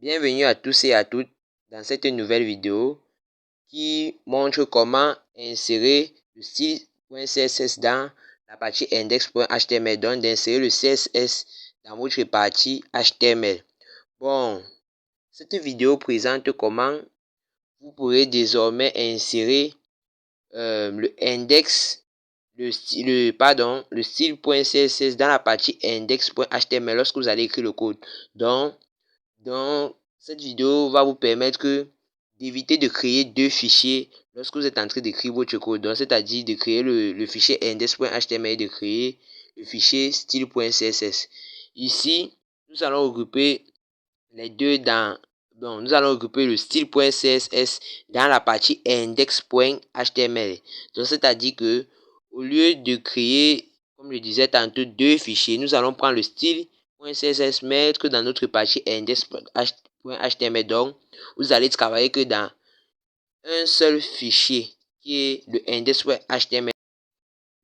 Bienvenue à tous et à toutes dans cette nouvelle vidéo qui montre comment insérer le style.css dans la partie index.html, donc d'insérer le CSS dans votre partie HTML. Bon, cette vidéo présente comment vous pourrez désormais insérer le style.css dans la partie index.html lorsque vous allez écrire le code. Donc, cette vidéo va vous permettre d'éviter de créer deux fichiers lorsque vous êtes en train d'écrire votre code. Donc, c'est-à-dire de créer le fichier index.html et de créer le fichier style.css. Ici, nous allons regrouper les deux nous allons regrouper le style.css dans la partie index.html. Donc, c'est-à-dire que au lieu de créer, comme je disais tantôt, deux fichiers, nous allons prendre le style.css, mettre dans notre partie index.html. Donc, vous allez travailler que dans un seul fichier qui est le index.html.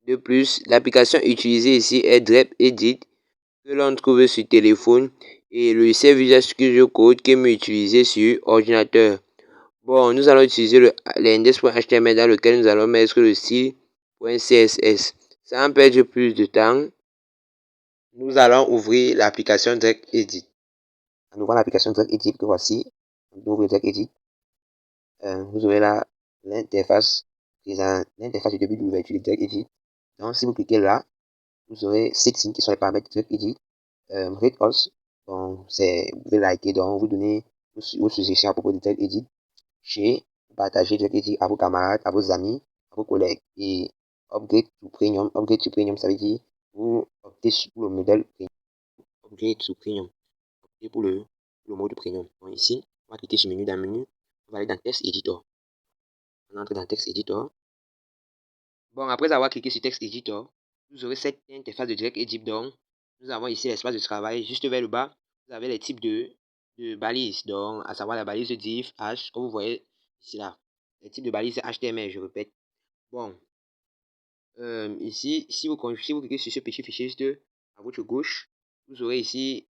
De plus, l'application utilisée ici est DrepEdit que l'on trouve sur téléphone et le Visual Studio Code qui est utilisé sur ordinateur. Bon, nous allons utiliser l'index.html dans lequel nous allons mettre le style.css. Sans perdre plus de temps, nous allons ouvrir l'application DrepEdit. En ouvrant l'application DrepEdit que voici, on ouvre DrepEdit. Vous aurez là l'interface du début de l'ouverture de DrepEdit. Donc, si vous cliquez là, vous aurez settings qui sont les paramètres de DrepEdit. Rate us, donc vous pouvez liker, donc vous donner vos suggestions à propos de DrepEdit. Partager DrepEdit à vos camarades, à vos amis, à vos collègues. Et upgrade to premium. Upgrade to premium, ça veut dire vous optez pour le modèle premium. Upgrade to premium. Optez pour le mode premium. Donc ici, on va cliquer sur menu. Dans le menu, on va aller dans Text Editor. On entre dans Text Editor. Bon, après avoir cliqué sur Text Editor, vous aurez cette interface de DrepEdit. Donc, nous avons ici l'espace de travail. Juste vers le bas, vous avez les types de balises. Donc, à savoir la balise div, h, comme vous voyez ici là. Les types de balises HTML, je répète. Bon, ici, si vous cliquez sur ce petit fichier juste à votre gauche, vous aurez ici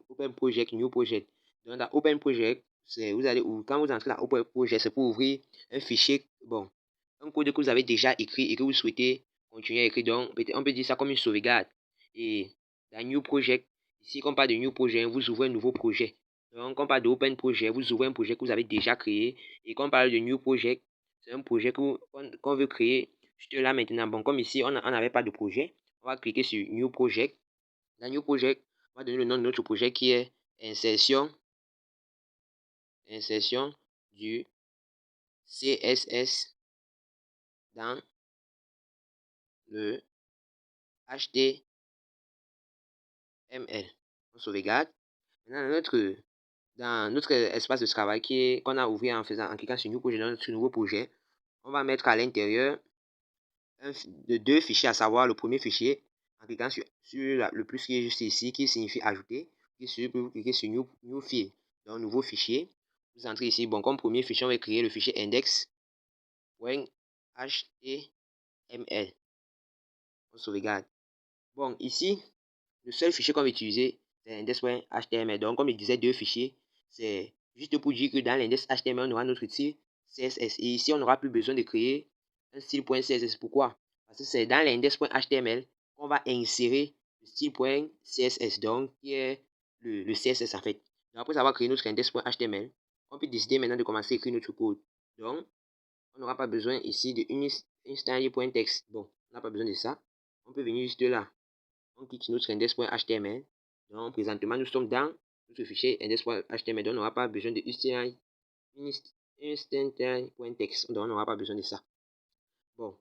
Open Project, New Project. Donc, dans Open Project, quand vous entrez dans Open Project, c'est pour ouvrir un fichier, bon, un code que vous avez déjà écrit et que vous souhaitez continuer à écrire. Donc, on peut dire ça comme une sauvegarde. Et dans New Project, ici, quand on parle de New Project, vous ouvrez un nouveau projet. Donc, quand on parle de Open Project, vous ouvrez un projet que vous avez déjà créé. Et quand on parle de New Project, c'est un projet qu'on veut créer juste là maintenant. Bon, comme ici, on n'avait pas de projet, on va cliquer sur New Project. Dans New Project, on va donner le nom de notre projet qui est insertion du CSS dans le HTML. On sauvegarde. Maintenant, dans notre espace de travail qu'on a ouvert en cliquant sur New Project, dans notre nouveau projet, on va mettre à l'intérieur de deux fichiers, à savoir le premier fichier, en cliquant sur le plus qui est juste ici, qui signifie ajouter, vous cliquez sur new File, donc nouveau fichier. Vous entrez ici, bon, comme premier fichier, on va créer le fichier index.html. On sauvegarde. Bon, ici, le seul fichier qu'on va utiliser, c'est index.html. Donc, comme il disait, deux fichiers, c'est juste pour dire que dans l'index.html, on aura notre style CSS. Et ici, on n'aura plus besoin de créer un style.css. Pourquoi? Parce que c'est dans l'index.html qu'on va insérer le style.css, donc qui est le CSS en fait. Donc, après avoir créé notre index.html, on peut décider maintenant de commencer à écrire notre code. Donc, on n'aura pas besoin ici de installer.text. Bon, on n'a pas besoin de ça. On peut venir juste là. On clique sur notre index.html. Donc, présentement, nous sommes dans notre fichier index.html. Donc, on n'aura pas besoin de instantly.text. Donc, on n'aura pas besoin de ça. Bon,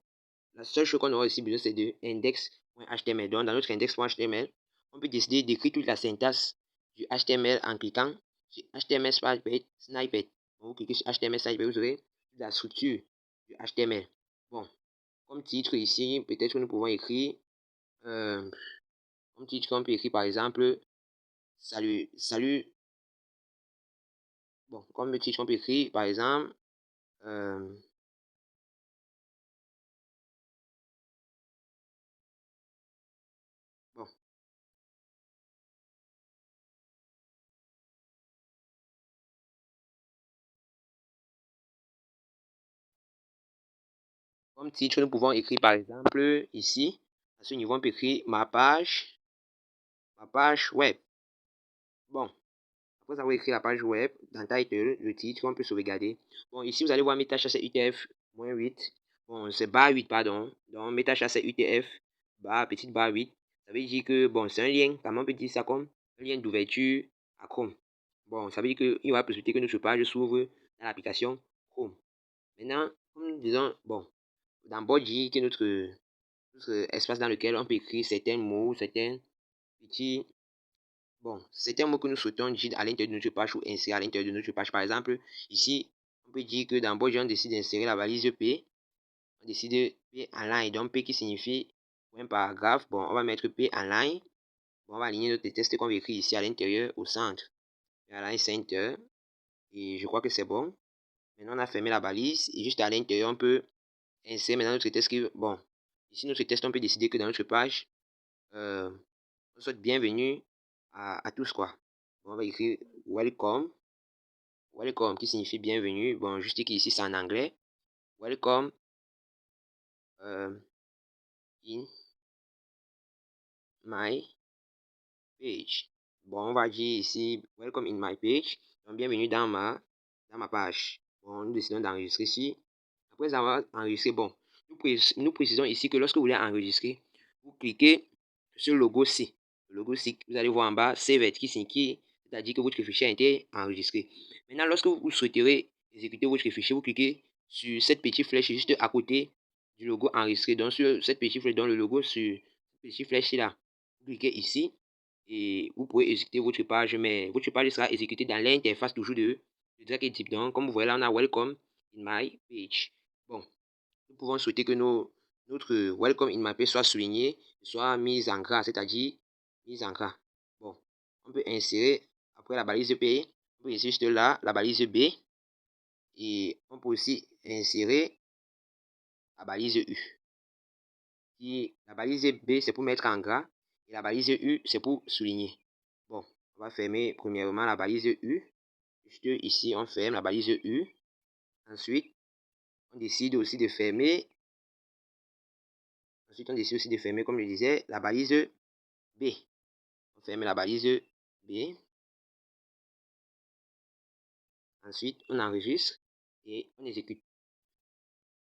la seule chose qu'on aura ici besoin, c'est de index.html. Donc, dans notre index.html, on peut décider d'écrire toute la syntaxe du HTML en cliquant sur HTML snippet. Donc, vous cliquez sur HTML snippet, vous aurez la structure du HTML. Bon, comme titre ici, peut-être que nous pouvons écrire comme titre, on peut écrire par exemple salut. Bon, comme titre, on peut écrire par exemple bon, Comme titre, nous pouvons écrire par exemple ici, à ce niveau, on peut écrire ma page web. Bon, après avoir écrit la page web, dans title, le titre, on peut sauvegarder. Bon, ici, vous allez voir MetaHSS UTF-8. Bon, c'est barre 8, pardon. Donc, MetaHSS UTF, barre, petite barre 8. Ça veut dire que, bon, c'est un lien, comment on peut dire ça comme un lien d'ouverture à Chrome. Bon, ça veut dire qu'il y aura la possibilité que notre page s'ouvre dans l'application Chrome. Maintenant, comme disons, bon, dans Body, qui est notre espace dans lequel on peut écrire certains mots, certains petits, bon, certains mots que nous souhaitons dire à l'intérieur de notre page ou insérer à l'intérieur de notre page. Par exemple, ici, on peut dire que dans Body, on décide d'insérer la valise P. On décide P en ligne, donc P qui signifie un paragraphe. Bon, on va mettre P en ligne. Bon, on va aligner notre texte qu'on va écrire ici à l'intérieur au centre. Et à la center. Et je crois que c'est bon. Maintenant, on a fermé la balise. Et juste à l'intérieur, on peut insérer maintenant notre texte qui, bon, ici notre texte, on peut décider que dans notre page, on souhaite bienvenue à tous quoi. Bon, on va écrire welcome. Welcome qui signifie bienvenue. Bon, juste qu'ici c'est en anglais. Welcome in my page. Bon, on va dire ici welcome in my page. Donc, bienvenue dans ma page. Bon, nous décidons d'enregistrer ici. Après avoir enregistré, bon, nous précisons ici que lorsque vous voulez enregistrer, vous cliquez sur le logo C. Le logo C, vous allez voir en bas, Save qui signifie, c'est-à-dire que votre fichier a été enregistré. Maintenant, lorsque vous souhaiterez exécuter votre fichier, vous cliquez sur cette petite flèche juste à côté du logo enregistré. Donc, sur cette petite flèche, dans le logo, sur cette petite flèche-là, vous cliquez ici et vous pouvez exécuter votre page, mais votre page sera exécutée dans l'interface toujours de drag et type. Donc, comme vous voyez là, on a Welcome in my page. Bon, nous pouvons souhaiter que notre Welcome in my page soit souligné, soit mise en gras, c'est-à-dire mise en gras. Bon, on peut insérer après la balise P, on peut insérer juste là la balise B et on peut aussi insérer la balise U. Et la balise B, c'est pour mettre en gras et la balise U, c'est pour souligner. Bon, on va fermer premièrement la balise U. Juste ici, on ferme la balise U. Ensuite, on décide aussi de fermer. Ensuite, on décide aussi de fermer, comme je disais, la balise B. On ferme la balise B. Ensuite, on enregistre et on exécute.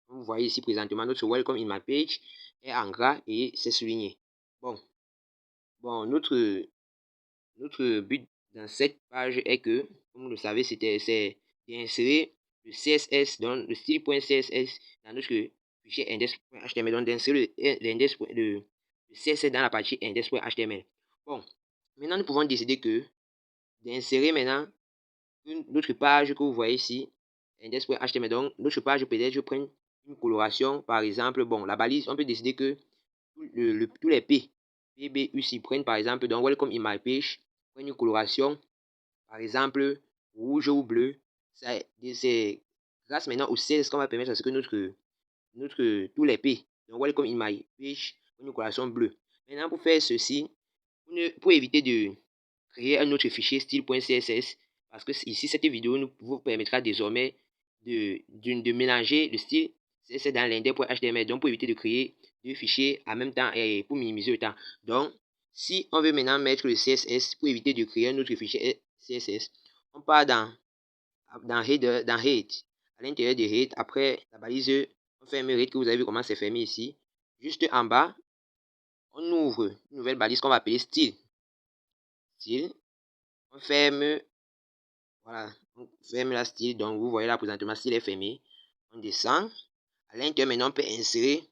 Comme vous voyez ici présentement, notre Welcome in my page est en gras et c'est souligné. Bon, notre but dans cette page est que, comme vous le savez, c'est d'insérer le CSS, donc le style.css dans notre fichier index.html, donc d'insérer le CSS dans la partie index.html. Bon, maintenant nous pouvons décider que d'insérer maintenant notre page que vous voyez ici, index.html, donc notre page peut-être je prends une coloration, par exemple, bon, la balise, on peut décider que tous les PBU s'y prennent, par exemple, dans Welcome in my page, prennent une coloration, par exemple, rouge ou bleu. C'est grâce maintenant au CSS qu'on va permettre à ce que tous les P, donc Welcome in my page, prennent une coloration bleue. Maintenant, pour faire ceci, pour éviter de créer un autre fichier style.css, parce que ici, cette vidéo vous permettra désormais de mélanger le style CSS dans l'index.html, donc pour éviter de créer deux fichiers en même temps et pour minimiser le temps. Donc, si on veut maintenant mettre le CSS pour éviter de créer un autre fichier CSS, on part dans header, dans head. À l'intérieur de head, après la balise, on ferme head que vous avez vu comment c'est fermé ici. Juste en bas, on ouvre une nouvelle balise qu'on va appeler style. Style. On ferme, voilà, on ferme la style. Donc, vous voyez là présentement, style est fermé. On descend. À l'intérieur, maintenant, on peut insérer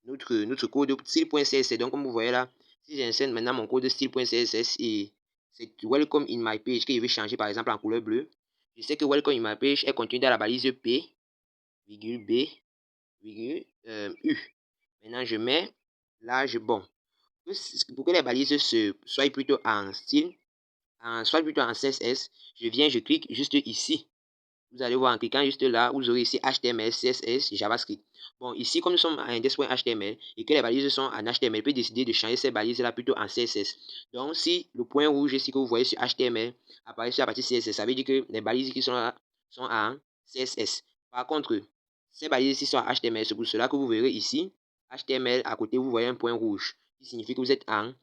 notre code style.css. Donc, comme vous voyez là, si j'insère maintenant mon code style.css et c'est Welcome in my page que je vais changer par exemple en couleur bleue. Je sais que Welcome in my page est contenu dans la balise P, virgule B, virgule U. Maintenant, je mets l'âge bon. Pour que les balises soient plutôt en style, soit plutôt en CSS, je clique juste ici. Vous allez voir en cliquant juste là, vous aurez ici HTML, CSS, JavaScript. Bon, ici, comme nous sommes en index.html et que les balises sont en HTML, je peux décider de changer ces balises-là plutôt en CSS. Donc, si le point rouge ici que vous voyez sur HTML apparaît sur la partie CSS, ça veut dire que les balises qui sont là sont en CSS. Par contre, Ces balises ici sont HTML. C'est pour cela que vous verrez ici, HTML, à côté, vous voyez un point rouge, qui signifie que vous êtes dans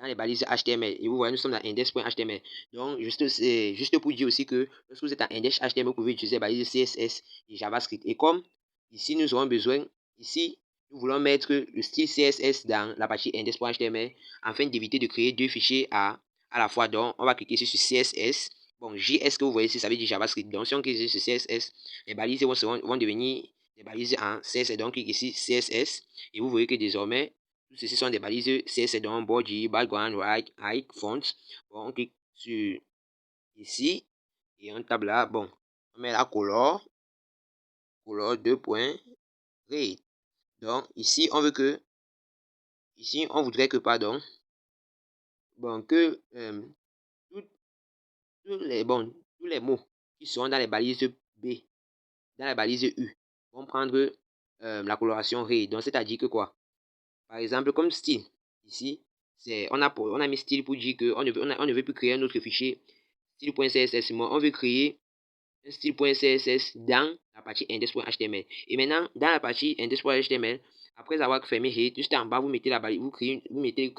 les balises HTML. Et vous voyez, nous sommes dans index.html. Donc, juste pour dire aussi que lorsque vous êtes en index.html, vous pouvez utiliser les balises CSS et JavaScript. Et comme ici, nous aurons besoin, ici, nous voulons mettre le style CSS dans la partie index.html afin d'éviter de créer deux fichiers à la fois. Donc, on va cliquer ici sur CSS. Bon, JS que vous voyez ici, ça veut dire JavaScript. Donc, si on clique sur CSS, les balises vont devenir des balises en CSS. Donc, cliquez ici CSS et vous voyez que désormais, tout ceci sont des balises CSS, donc body, background, right, height, font. Bon, on clique sur ici et on tape là. Bon, on met la color 2 points, red. Donc, ici, on veut que, ici, on voudrait que, pardon, bon, que tous les mots qui sont dans les balises B, dans les balises U, vont prendre la coloration red. Donc, c'est-à-dire que quoi? Par exemple, comme style, ici, on a mis style pour dire qu'on on ne veut plus créer un autre fichier style.css. On veut créer un style.css dans la partie index.html. Et maintenant, dans la partie index.html, après avoir fermé head, juste en bas, vous mettez la balise, vous créez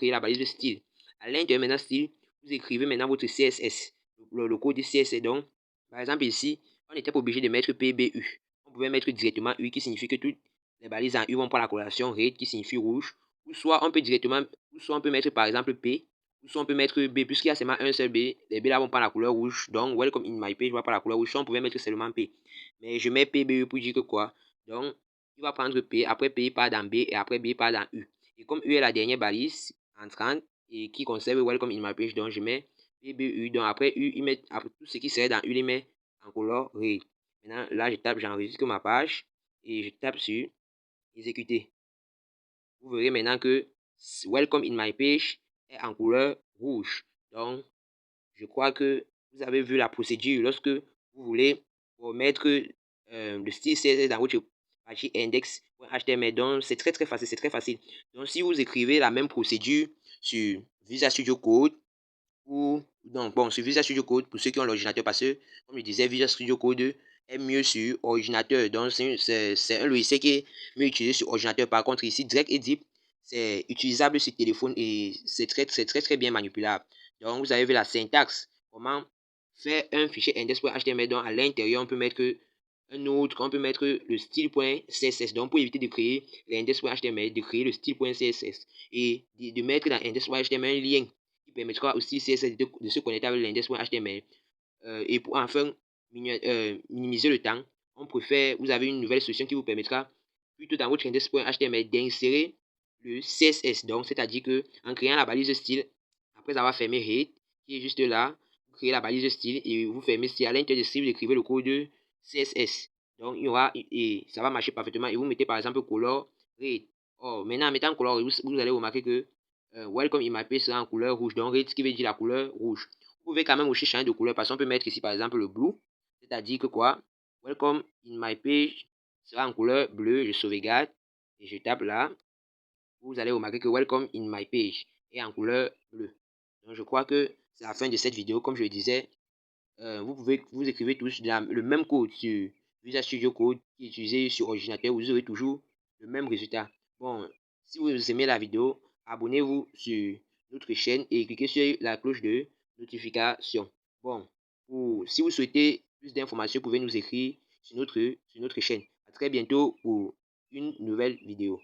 la balise de style. À l'intérieur, maintenant, style, vous écrivez maintenant votre CSS, le code CSS. Donc, par exemple, ici, on n'était pas obligé de mettre PBU. On pouvait mettre directement U, qui signifie que toutes les balises en U vont prendre la coloration red, qui signifie rouge. Ou soit on peut directement, ou soit on peut mettre par exemple P, ou soit on peut mettre B, puisqu'il y a seulement un seul B, les B là vont prendre la couleur rouge. Donc, welcome in my page va prendre la couleur rouge. Soit on pouvait mettre seulement P. Mais je mets PBU pour dire que quoi? Donc, il va prendre P, après P part dans B, et après B part dans U. Et comme U est la dernière balise entrante, et qui conserve welcome in my page, donc je mets PBU. Donc, après U, il met après, tout ce qui serait dans U, il met en couleur red. Maintenant, là, je tape, j'enregistre ma page, et je tape sur exécuter. Vous verrez maintenant que welcome in my page est en couleur rouge. Donc, je crois que vous avez vu la procédure lorsque vous voulez mettre le style CSS dans votre partie index.html. Donc, c'est très facile, c'est très facile. Donc, si vous écrivez la même procédure sur Visual Studio Code ou donc bon, sur Visual Studio Code pour ceux qui ont l'ordinateur, parce que comme je disais, Visual Studio Code est mieux sur ordinateur. Donc, c'est un logiciel qui est mieux utilisé sur ordinateur. Par contre, ici, Direct Edit, c'est utilisable sur téléphone et c'est très bien manipulable. Donc, vous avez vu la syntaxe. Comment faire un fichier index.html. Donc, à l'intérieur, on peut mettre un autre, on peut mettre le style.css. Donc, pour éviter de créer l'index.html, de créer le style.css et de mettre dans index.html un lien qui permettra aussi CSS de se connecter avec l'index.html. Et pour enfin minimiser le temps, on préfère, vous avez une nouvelle solution qui vous permettra plutôt dans votre index.html d'insérer le CSS. Donc, c'est-à-dire que en créant la balise de style, après avoir fermé head, qui est juste là, vous créez la balise de style et vous fermez style. À l'intérieur de style, vous écrivez le code CSS. Donc, il y aura, et ça va marcher parfaitement. Et vous mettez par exemple color red. Oh, maintenant, en mettant color red, vous allez remarquer que welcome in my page sera en couleur rouge. Donc, red, ce qui veut dire la couleur rouge. Vous pouvez quand même aussi changer de couleur parce qu'on peut mettre ici par exemple le blue. C'est-à-dire que quoi? Welcome in my page sera en couleur bleue. Je sauvegarde et je tape là. Vous allez remarquer que welcome in my page est en couleur bleue. Donc, je crois que c'est la fin de cette vidéo. Comme je le disais, vous écrivez tous le même code sur Visual Studio Code qui est utilisé sur ordinateur. Vous aurez toujours le même résultat. Bon, si vous aimez la vidéo, abonnez-vous sur notre chaîne et cliquez sur la cloche de notification. Bon, si vous souhaitez plus d'informations, vous pouvez nous écrire sur notre chaîne. À très bientôt pour une nouvelle vidéo.